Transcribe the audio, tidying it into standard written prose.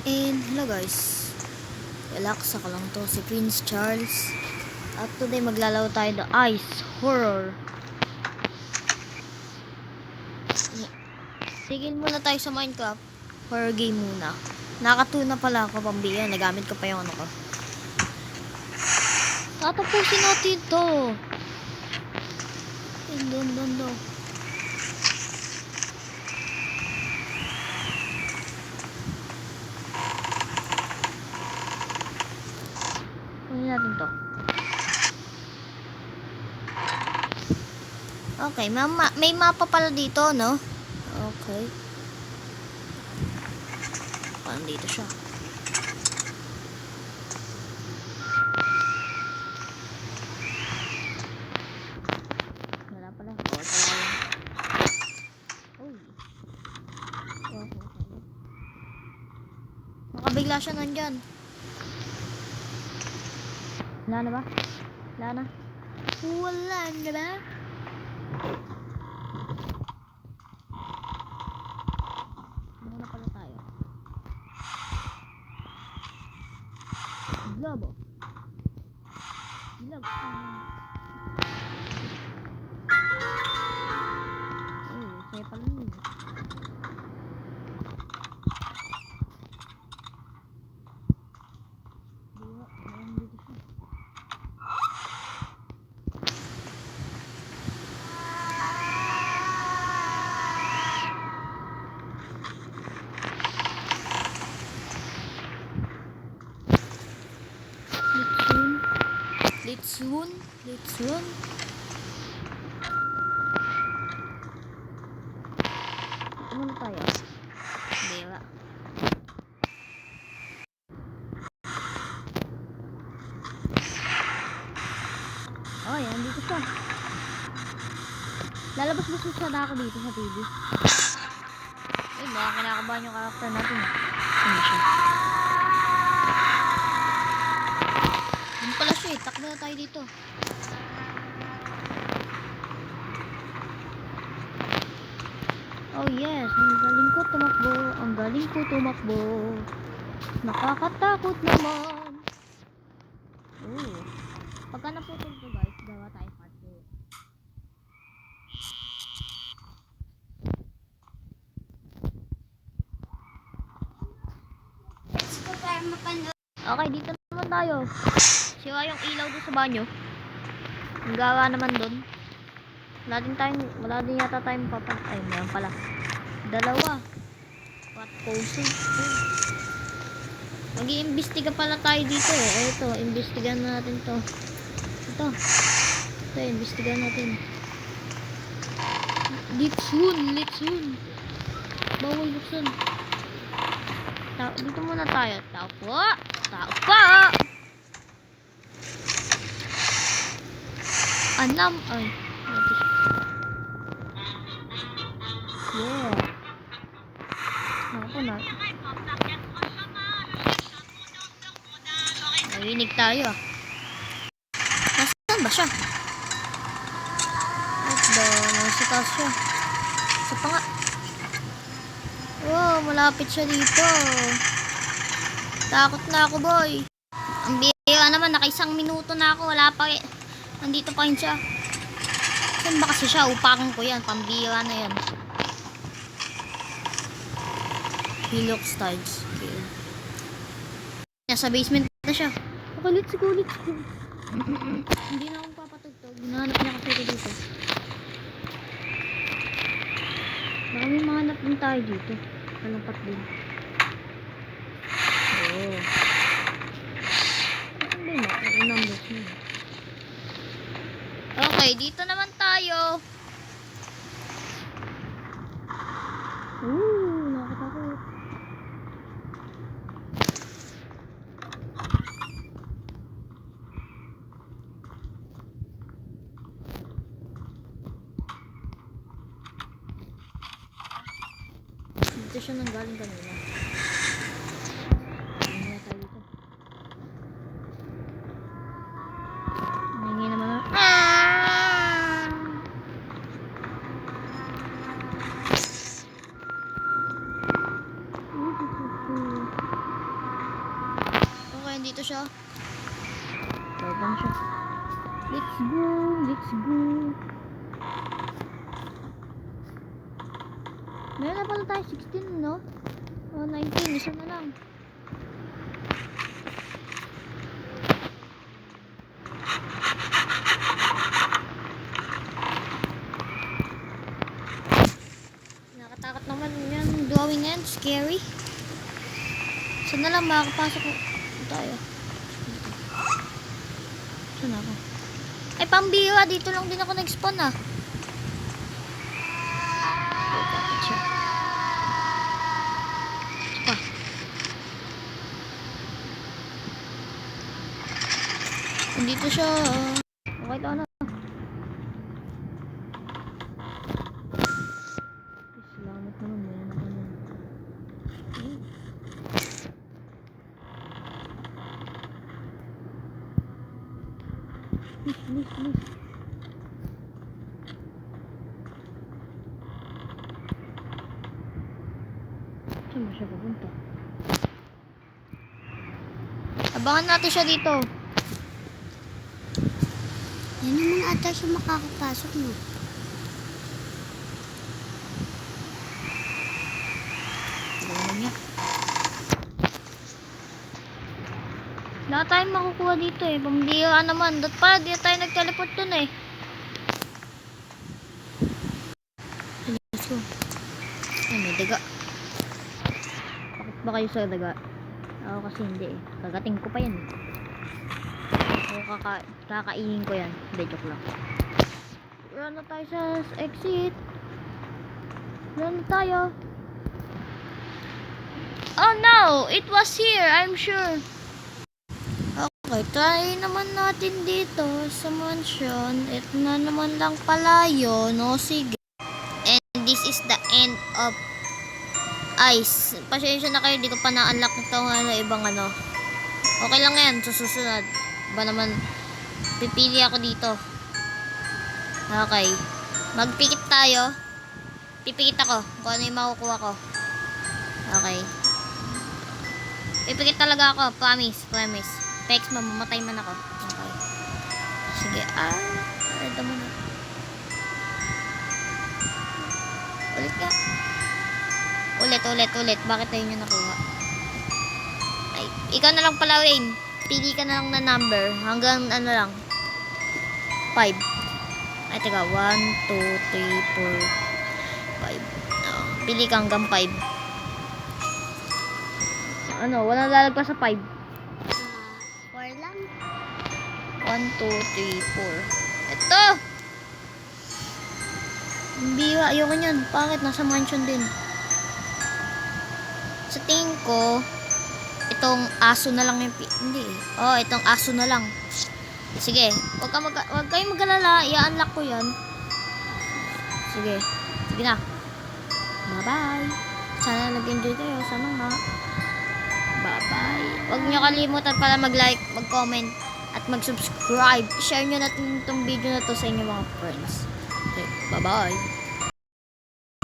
And hello guys, relax ako lang to, si Prince Charles. At today maglalaro tayo ng Ice Horror. Tigil muna tayo sa Minecraft. Horror game muna. Nakatuna pala ako pambiya, nagamit ko pa yung ano ko. Tatapusin natin to. Doon. Kunin natin to. Okay, may mapa pala dito, no? Okay. Parang dito siya. Wala pala. Oh, talaga lang. Uy. Okay. Makabigla siya nandyan. Wala na ba? Wala na. Wala na ba? Muna pala tayo. Globo. Ilag. Saya pala yun. Let's run. Ano tayo? Dila. Oh, yan. Dito siya. Lalabas ba siya na ako dito sa TV? Eh, baka kinakabahan yung karakter natin. Ano siya? Ano pala siya eh. Takbo na tayo dito. Oh yes, ang galing ko tumakbo. Nakakatakot naman. Oh. Pagka naputol ko guys, gawa tayo part 2. Okay, dito naman tayo. Siwa yung ilaw doon sa banyo. Ang gawa naman doon. Wala din yata tayong ay, meron pala. Dalawa. What posing? Mag-iimbestiga pala tayo dito eh. Ito, imbestigahan natin to. Ito, imbestigahan natin. Let's run. Bawal buksan. Dito muna tayo. Tao po. Anam. Ay. Yeah. Ako na. Narinig tayo. Nasaan ba siya? Nasa taas siya. Sa pa nga. Wow, malapit siya dito. Takot na ako, boy. Ang bira naman, naka-1 minuto na ako. Wala pa eh. Nandito pa rin siya. Saan ba kasi siya? Upakan ko yan. Pambira na yan. He looks tired. Okay. Nasa basement na siya. Okay, let's go. Hindi na akong papatugtog. Hinahanap niya kasi dito. Baka may mahanap din tayo dito. Kalumpat din. Oh. Okay, dito naman tayo. Nakakatakot. Dito siya nang galing kanina. Hingi naman na. nandito siya. Tawagan siya. Let's go, let's go. Meron na pala tayo 16, no? O, 19, isa na lang. Nakatakot naman yan, drawing yan, scary. Saan na lang makakapasok tayo? Saan ako? Ay, pambira, dito lang din ako nag-spawn ah. Dito siya. Okay lang na. Salamat naman. Meron ako nun. Please. Saan ba siya pupunta? Abangan natin siya dito. Yan naman ata siya makakapasok mo. Gawin niya. Wala tayong makukuha dito eh. Pambira naman. Dot pala, di tayo nag-teleport dun eh. Let's go. Ay, may daga. Bakit ba kayo sa daga? Ako kasi hindi eh. Kagating ko pa yan eh. O kakainin ko yan. Hindi, joke lang. Run na tayo sa exit. Run na tayo. Oh no! It was here, I'm sure. Okay, try naman natin dito sa mansion. Ito na naman lang pala yun. No, sige. And this is the end of ice. Pasensya na kayo, di ko pa na-unlock na ibang ano. Okay lang yan, susunod. Ba naman, pipili ako dito. Okay. Magpikit tayo. Pipikit ako kung ano yung makukuha ko. Okay. Pipikit talaga ako. Promise. Pex, mamamatay man ako. Okay. Sige. Ito muna. Ulit ka. Ulit. Bakit tayo nyo nakuha? Ay, ikaw na lang pala, Wayne. Pili ka na lang na number. Hanggang ano lang. 5. Ay, teka. 1, 2, 3, 4, 5. Pili ka hanggang 5. Ano? Walang lalagpas sa 5. 4 lang. 1, 2, 3, 4. Ito! Hindi, ayoko nyan. Bakit? Nasa mansion din. Sa tingin ko, itong aso na lang yung... Hindi eh. Oh, itong aso na lang. Sige. Huwag kayong mag-alala. I-unlock ko yan. Sige. Sige na. Bye-bye. Sana nag-enjoy kayo. Sana nga. Bye-bye. Huwag nyo kalimutan pala mag-like, mag-comment, at mag-subscribe. Share nyo natin itong video na to sa inyong mga friends. Okay. Bye-bye.